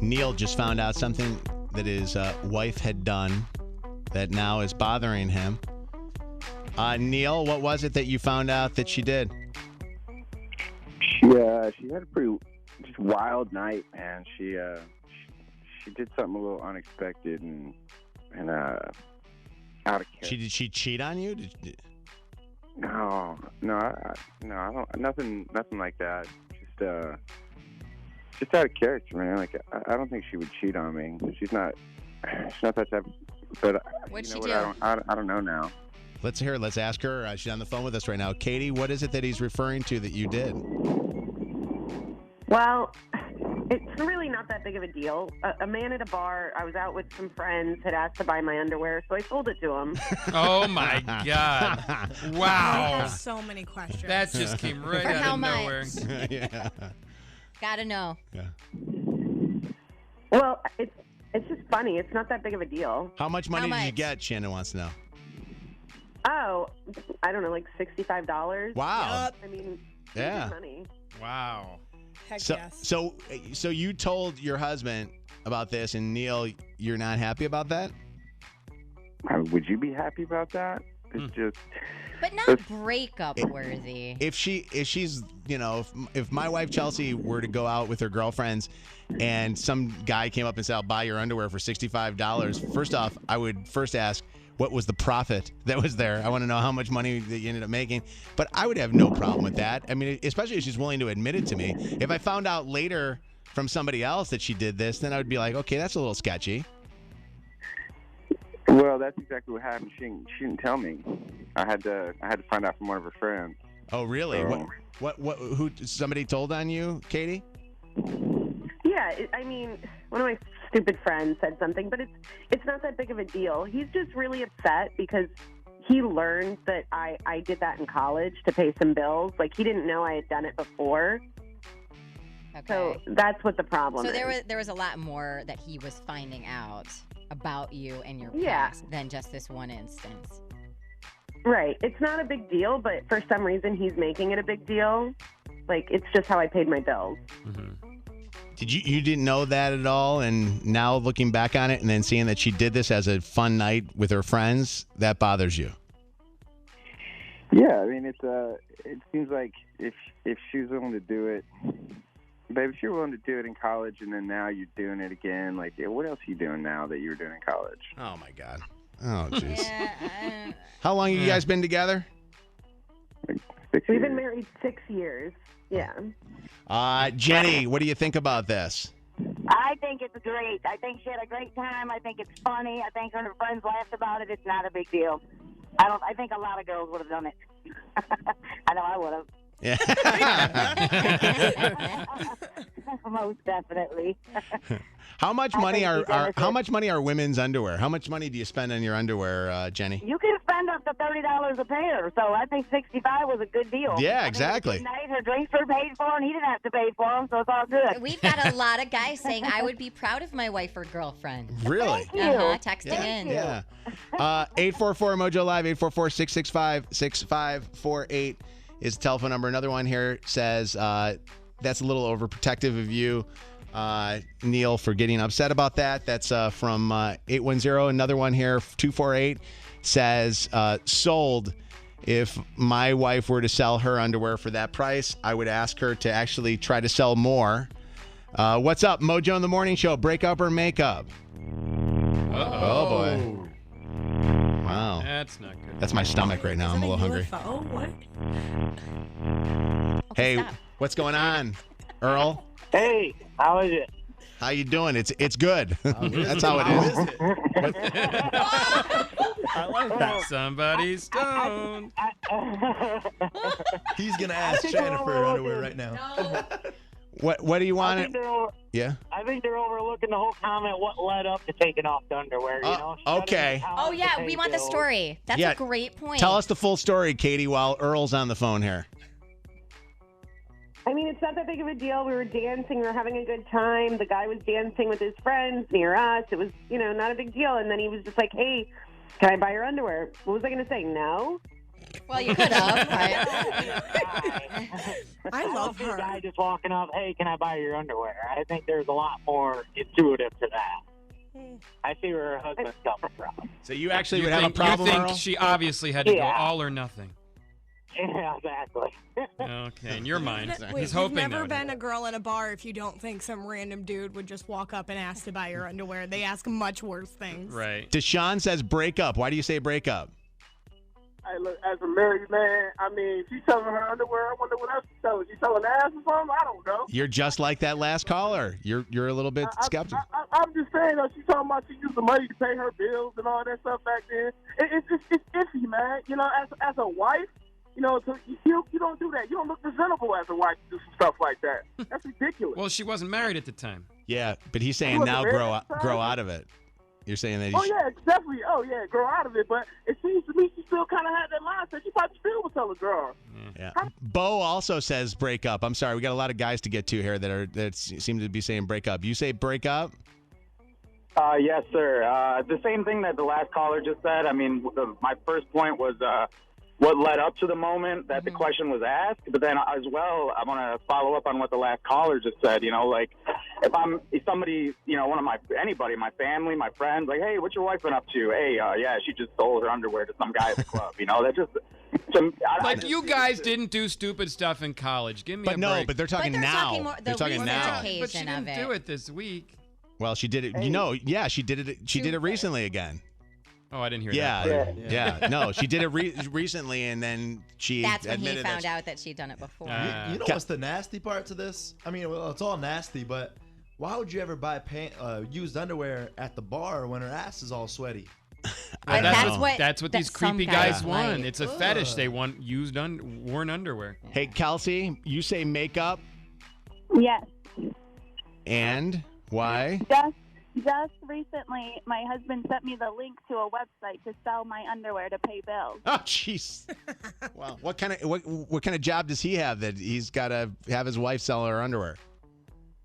Neal just found out something that his wife had done that now is bothering him. Neal, what was it that you found out that she did? She had a pretty just wild night, man. She did something a little unexpected and out of character. Did she cheat on you? No, I don't. Nothing like that. Just out of character, man. Like I don't think she would cheat on me. She's not that type. But What'd she what? do? I don't know now. Let's hear it. Let's ask her. She's on the phone with us right now. Katie, what is it that he's referring to that you did? Well, it's really not that big of a deal. A man at a bar, I was out with some friends, had asked to buy my underwear, so I sold it to him. Oh, my God. I Wow. have so many questions. That just came right For out how of much? nowhere. Yeah. Gotta know. Yeah. Well, it's just funny. It's not that big of a deal. How much money How did you much? get? Shannon wants to know. Oh, I don't know, like $65. Wow. Yup. I mean, Yeah. good money. Wow. Heck So, yes. so you told your husband about this, and Neal, you're not happy about that? Would you be happy about that? It's just. But not breakup worthy. If she's, if my wife Chelsea were to go out with her girlfriends and some guy came up and said, I'll buy your underwear for $65, first off, I would first ask, what was the profit that was there? I want to know how much money that you ended up making. But I would have no problem with that. I mean, especially if she's willing to admit it to me. If I found out later from somebody else that she did this, then I would be like, okay, that's a little sketchy. Well, that's exactly what happened. She didn't tell me. I had to find out from one of her friends. Oh, really? So- Who? Somebody told on you, Katie? Yeah, I mean, one of my stupid friends said something, but it's not that big of a deal. He's just really upset because he learned that I did that in college to pay some bills. Like, he didn't know I had done it before. Okay. So that's what the problem So is. there was a lot more that he was finding out about you and your Yeah. past than just this one instance. Right. It's not a big deal, but for some reason he's making it a big deal. Like, it's just how I paid my bills. Did you didn't know that at all, and now looking back on it and then seeing that she did this as a fun night with her friends, that bothers you? Yeah, I mean, it seems like if she's willing to do it, babe, if you're willing to do it in college and then now you're doing it again, like, what else are you doing now that you were doing in college? Oh my God. Oh jeez. Yeah, How long have you guys been together? 6 We've years. been married 6 years. Yeah. Jenny, what do you think about this? I think it's great. I think she had a great time. I think it's funny. I think her and her friends laughed about it. It's not a big deal. I think a lot of girls would have done it. I know I would have. Yeah. Most definitely. How much I money think are you guys how are- much money are women's underwear? How much money do you spend on your underwear, Jenny? You can spend up to $30 a pair, so I think 65 was a good deal. Yeah, I think exactly. it was a good night. Her drinks were paid for, and he didn't have to pay for them, so it's all good. We've got a lot of guys saying I would be proud of my wife or girlfriend. Really? Thank you. Texting in. Yeah. 844 Mojo Live, 844-665-6548 is the telephone number. Another one here says that's a little overprotective of you, Neal, for getting upset about that. That's from 810. Another one here, 248, says sold. If my wife were to sell her underwear for that price, I would ask her to actually try to sell more. What's up, Mojo in the Morning Show? Breakup or makeup? Oh, boy. Wow. That's not good. That's my stomach right now. I'm a little hungry. UFO? What? Hey, stop. what's going on, Earl? Hey, how is it? How you doing? It's good. That's how it is. I like that. Somebody's stoned. He's gonna ask Shannon for her underwear right now. What do you want? Yeah. I think they're overlooking the whole comment. What led up to taking off the underwear? You know. Okay. Oh, yeah, we want the story. That's Yeah. a great point. Tell us the full story, Katie, while Earl's on the phone here. I mean, it's not that big of a deal. We were dancing. We were having a good time. The guy was dancing with his friends near us. It was, not a big deal. And then he was just like, hey, can I buy your underwear? What was I going to say? No? Well, you could have. I love don't see a her. guy just walking up, hey, can I buy your underwear? I think there's a lot more intuitive to that. I see where her husband's coming from. So you actually would have a problem, You think Earl? she obviously had to go Yeah. all or nothing. Yeah, exactly. Okay, in your mind. Wait, He's you've hoping never that been a girl in a bar if you don't think some random dude would just walk up and ask to buy your underwear. They ask much worse things. Right. Deshaun says break up. Why do you say break up? Hey, look, as a married man, I mean, she's selling her underwear. I wonder what else she's selling. She's selling ass or something? I don't know. You're just like that last caller. You're a little bit skeptical. I'm just saying, though, she's talking about she used the money to pay her bills and all that stuff back then. It's iffy, man. You know, as a wife, you know, so you don't do that. You don't look presentable as a wife to do some stuff like that. That's ridiculous. Well, she wasn't married at the time. Yeah, but he's saying wasn't now married grow at the time? grow out of it. You're saying that. Oh, yeah, definitely. Oh, yeah, grow out of it. But it seems to me she still kind of had that mindset. She probably still was telling girls. Yeah. Bo also says break up. I'm sorry, we got a lot of guys to get to here that seem to be saying break up. You say break up? Yes, sir. The same thing that the last caller just said. I mean, my first point was what led up to the moment that the question was asked. But then as well, I want to follow up on what the last caller just said. You know, like if somebody, you know, anybody, my family, my friends, like, hey, what's your wife been up to? Hey, yeah, she just stole her underwear to some guy at the club. You know, that just. You guys didn't do stupid stuff in college. Give me a break. But they're talking now. They're talking now. But she didn't do it this week. Well, she did it. Hey. You know, yeah, she did it. She did it recently again. Oh, I didn't hear that. Yeah. No, she did it recently, and then she That's when he admitted found out that she'd done it before. You know what's the nasty part to this? I mean, well, it's all nasty, but why would you ever buy used underwear at the bar when her ass is all sweaty? That's what these creepy guys want. like. It's a fetish. They want used worn underwear. Hey, Kelsey, you say makeup, Yes. and why? Just recently, my husband sent me the link to a website to sell my underwear to pay bills. Oh, jeez. Well, what kind of job does he have that he's got to have his wife sell her underwear?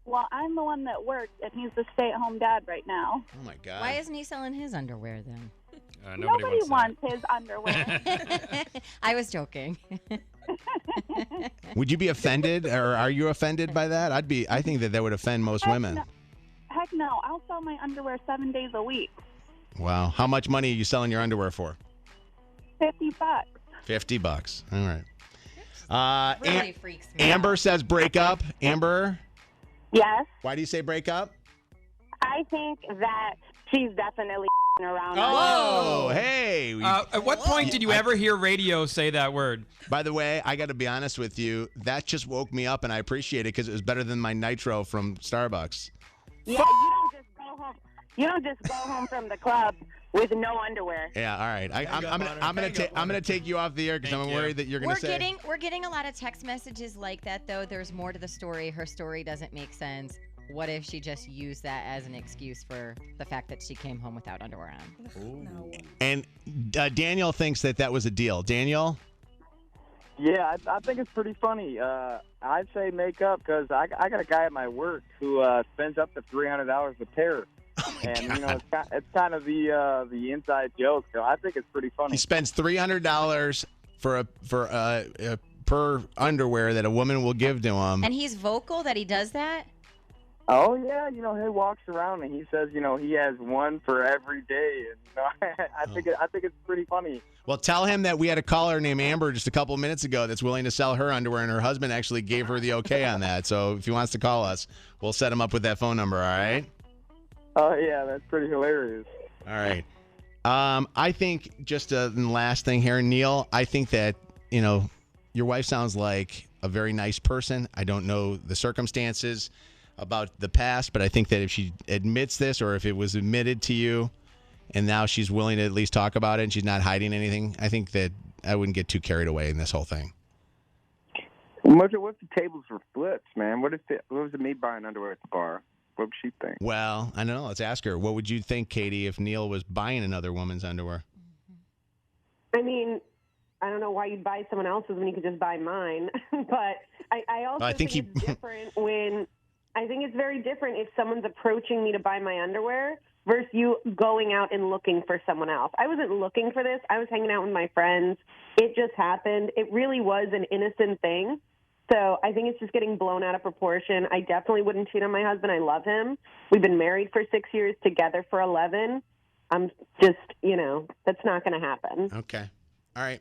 Well, I'm the one that works, and he's the stay-at-home dad right now. Oh my God. Why isn't he selling his underwear then? Nobody wants his underwear. I was joking. Would you be offended, or are you offended by that? I think that would offend most women. Heck no, I'll sell my underwear 7 days a week. Wow. How much money are you selling your underwear for? $50. $50. All right. Really freaks me Amber out. says break up. Amber, Yes, why do you say break up? I think that she's definitely around. Oh, hey. At what point did you ever hear radio say that word? By the way, I got to be honest with you. That just woke me up, and I appreciate it because it was better than my nitro from Starbucks. Yeah, you don't just go home. You don't just go home from the club with no underwear. Yeah, all right. I'm gonna take you off the air because I'm worried that you're gonna say. We're getting a lot of text messages like that though. There's more to the story. Her story doesn't make sense. What if she just used that as an excuse for the fact that she came home without underwear on? No. And Daniel thinks that was a deal. Daniel. Yeah, I think it's pretty funny. I'd say makeup because I got a guy at my work who spends up to $300 a pair. And you know, it's kind of the inside joke. So I think it's pretty funny. He spends $300 for per underwear that a woman will give to him. And he's vocal that he does that? Oh yeah, you know, he walks around and he says, you know, he has one for every day, and you know, I think it's pretty funny. Well, tell him that we had a caller named Amber just a couple of minutes ago that's willing to sell her underwear, and her husband actually gave her the okay on that. So if he wants to call us, we'll set him up with that phone number. All right? Oh yeah, that's pretty hilarious. All right. I think just the last thing here, Neal. I think that your wife sounds like a very nice person. I don't know the circumstances about the past, but I think that if she admits this, or if it was admitted to you and now she's willing to at least talk about it and she's not hiding anything, I think that I wouldn't get too carried away in this whole thing. What if the tables were flipped, man? What was it me buying underwear at the bar? What would she think? Well, I don't know. Let's ask her. What would you think, Katie, if Neal was buying another woman's underwear? I mean, I don't know why you'd buy someone else's when you could just buy mine. But I also think it's different when... I think it's very different if someone's approaching me to buy my underwear versus you going out and looking for someone else. I wasn't looking for this. I was hanging out with my friends, It just happened. It really was an innocent thing. So I think it's just getting blown out of proportion. I definitely wouldn't cheat on my husband. I love him. We've been married for 6 years, together for 11. I'm just, that's not going to happen. Okay. All right.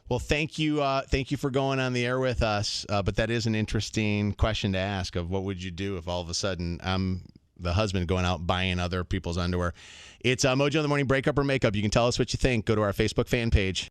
Well, thank you. Thank you for going on the air with us. But that is an interesting question to ask of what would you do if all of a sudden I'm the husband going out buying other people's underwear. It's Mojo in the Morning, breakup or makeup. You can tell us what you think. Go to our Facebook fan page.